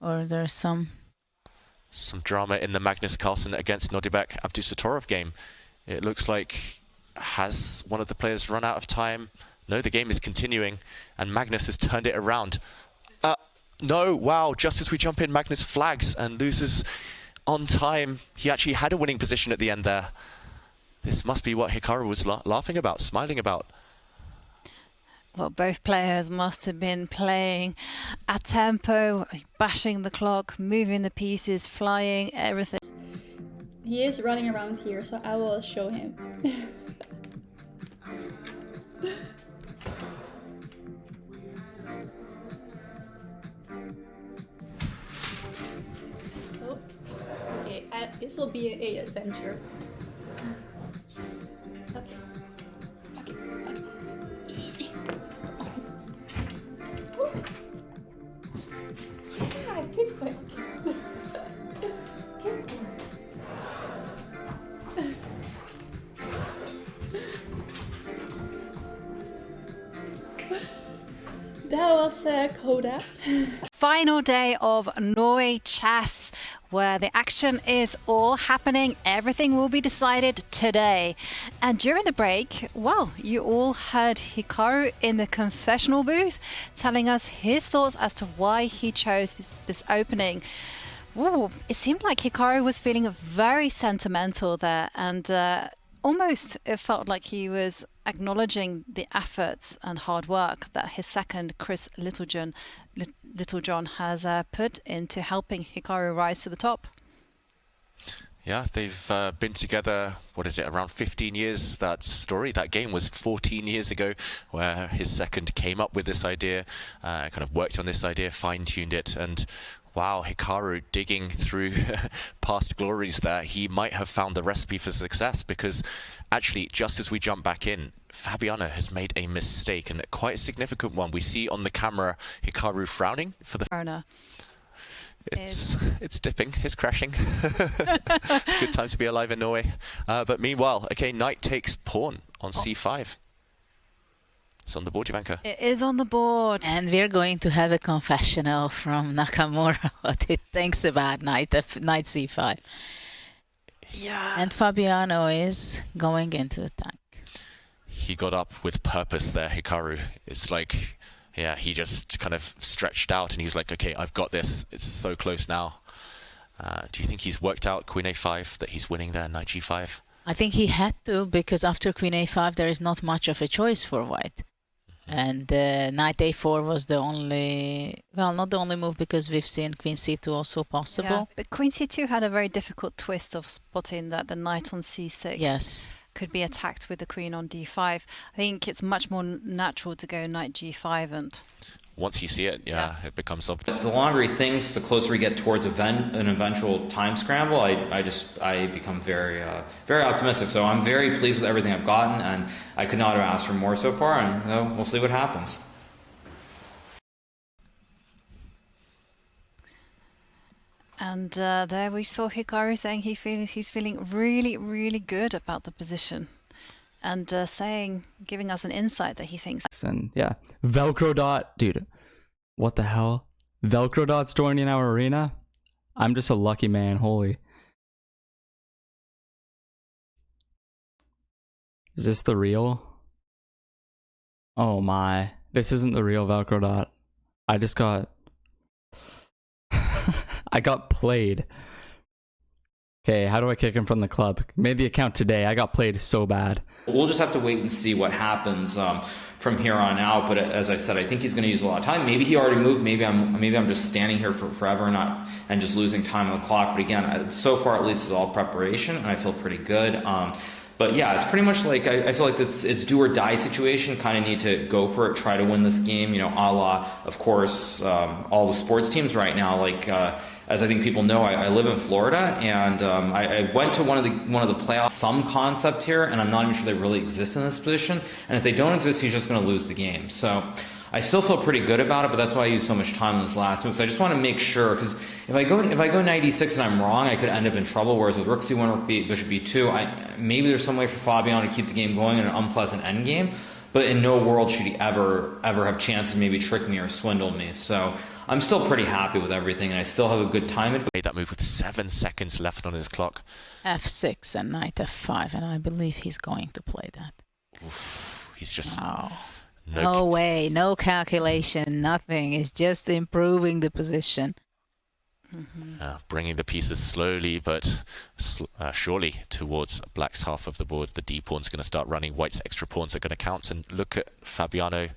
Or there's some drama in the Magnus Carlsen against Nodibek Abdusatorov game. It looks like, has one of the players run out of time? No, the game is continuing, and Magnus has turned it around. No, wow, just as we jump in, Magnus flags and loses on time. He actually had a winning position at the end there. This must be what Hikaru was laughing about, smiling about. Well, both players must have been playing at tempo, bashing the clock, moving the pieces, flying, everything. He is running around here, so I will show him. Oh, okay, this will be an adventure. Okay. Yeah, good boy. Good boy. That was Coda. Final day of Norway Chess, where the action is all happening. Everything will be decided today. And during the break, well, you all heard Hikaru in the confessional booth telling us his thoughts as to why he chose this opening. Ooh, it seemed like Hikaru was feeling very sentimental there, and almost it felt like he was acknowledging the efforts and hard work that his second, Chris Littlejohn, has put into helping Hikaru rise to the top. Yeah, they've been together, what is it, around 15 years, that story. That game was 14 years ago, where his second came up with this idea, kind of worked on this idea, fine-tuned it, and wow, Hikaru digging through past glories there. He might have found the recipe for success, because actually, just as we jump back in, Fabiano has made a mistake, and quite a significant one. We see on the camera Hikaru frowning for the... It's dipping, it's crashing. Good time to be alive in Norway. But meanwhile, okay, knight takes pawn on c5. It's on the board, Jovanka. It is on the board. And we're going to have a confessional from Nakamura, what he thinks about knight c5. Yeah. And Fabiano is going into the tank. He got up with purpose there, Hikaru. It's like, yeah, he just kind of stretched out and he was like, okay, I've got this. It's so close now. Do you think he's worked out Queen a5, that he's winning there, knight g5? I think he had to, because after Queen a5 there is not much of a choice for white. And knight a4 was the only, well, not the only move, because we've seen queen c2 also possible. Yeah, but queen c2 had a very difficult twist of spotting that the knight on c6 yes. could be attacked with the queen on d5. I think it's much more natural to go knight g5 and... Once you see it, yeah, it becomes obvious. The longer he thinks, the closer we get towards an eventual time scramble, I become very optimistic. So I'm very pleased with everything I've gotten, and I could not have asked for more so far, and we'll see what happens. And there we saw Hikaru saying he's feeling really, really good about the position. And giving us an insight that he thinks. And yeah, Velcro Dot, dude, what the hell? Velcro Dot's joining our arena? I'm just a lucky man, holy. Is this the real? Oh my, this isn't the real Velcro Dot. I just got... I got played. Okay, how do I kick him from the club? Made the account today. I got played so bad. We'll just have to wait and see what happens from here on out. But as I said, I think he's going to use a lot of time. Maybe he already moved. Maybe I'm just standing here for forever and just losing time on the clock. But again, so far at least it's all preparation, and I feel pretty good. But yeah, it's pretty much like I feel like it's do or die situation. Kind of need to go for it, try to win this game. You know, a la, of course, all the sports teams right now. Like as I think people know, I live in Florida, and I went to one of the playoffs. Some concept here, and I'm not even sure they really exist in this position. And if they don't exist, he's just going to lose the game. So I still feel pretty good about it, but that's why I used so much time on this last move. Because I just want to make sure, because if I go knight e6 and I'm wrong, I could end up in trouble. Whereas with rook c1, rook b, bishop b2, maybe there's some way for Fabiano to keep the game going in an unpleasant endgame. But in no world should he ever have chances to maybe trick me or swindle me. So I'm still pretty happy with everything, and I still have a good time advantage. Made that move with 7 seconds left on his clock. F6 and knight F5, and I believe he's going to play that. Oof, he's just... Oh. No way, no calculation, nothing. It's just improving the position. Bringing the pieces slowly but surely towards black's half of the board. The d pawn's going to start running. White's extra pawns are going to count. And look at Fabiano.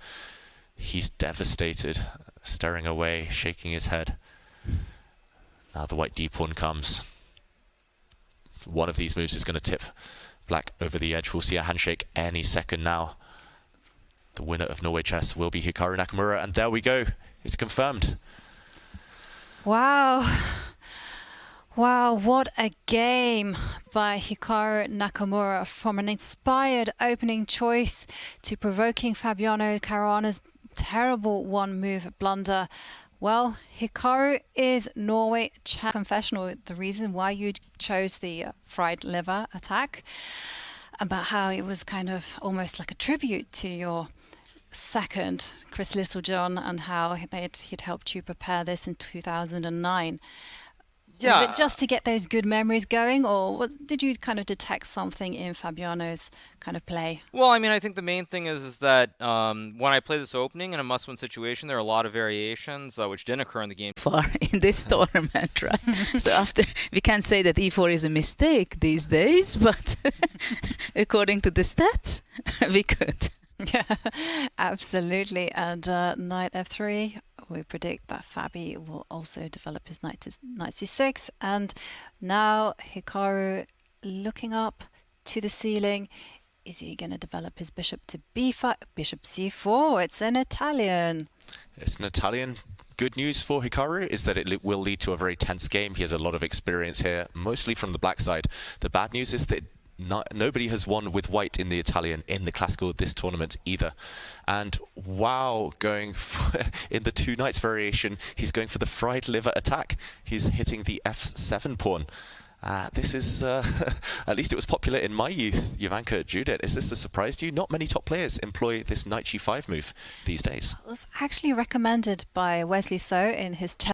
He's devastated, staring away, shaking his head. Now the white d pawn comes. One of these moves is going to tip black over the edge. We'll see a handshake any second now. The winner of Norway Chess will be Hikaru Nakamura. And there we go. It's confirmed. Wow. Wow, what a game by Hikaru Nakamura, from an inspired opening choice to provoking Fabiano Caruana's terrible one-move blunder. Well, Hikaru is Norway Chess confessional. The reason why you chose the fried liver attack, about how it was kind of almost like a tribute to your second, Chris Littlejohn, and how he'd helped you prepare this in 2009. Yeah. Was it just to get those good memories going, or did you kind of detect something in Fabiano's kind of play? Well, I mean, I think the main thing is that when I play this opening in a must-win situation, there are a lot of variations which didn't occur in the game. Far in this tournament, right? So after, we can't say that e4 is a mistake these days, but according to the stats, we could. Yeah, absolutely. And knight f3, we predict that Fabi will also develop his knight to knight c6. And now Hikaru looking up to the ceiling. Is he going to develop his bishop to b5, bishop c4? It's an Italian. It's an Italian. Good news for Hikaru is that it will lead to a very tense game. He has a lot of experience here, mostly from the black side. The bad news is that nobody has won with white in the Italian in the classical this tournament either. And wow, going for, in the two knights variation, he's going for the fried liver attack. He's hitting the f7 pawn. This is, at least it was popular in my youth, Jovanka, Judith. Is this a surprise to you? Not many top players employ this knight g5 move these days. It was actually recommended by Wesley So in his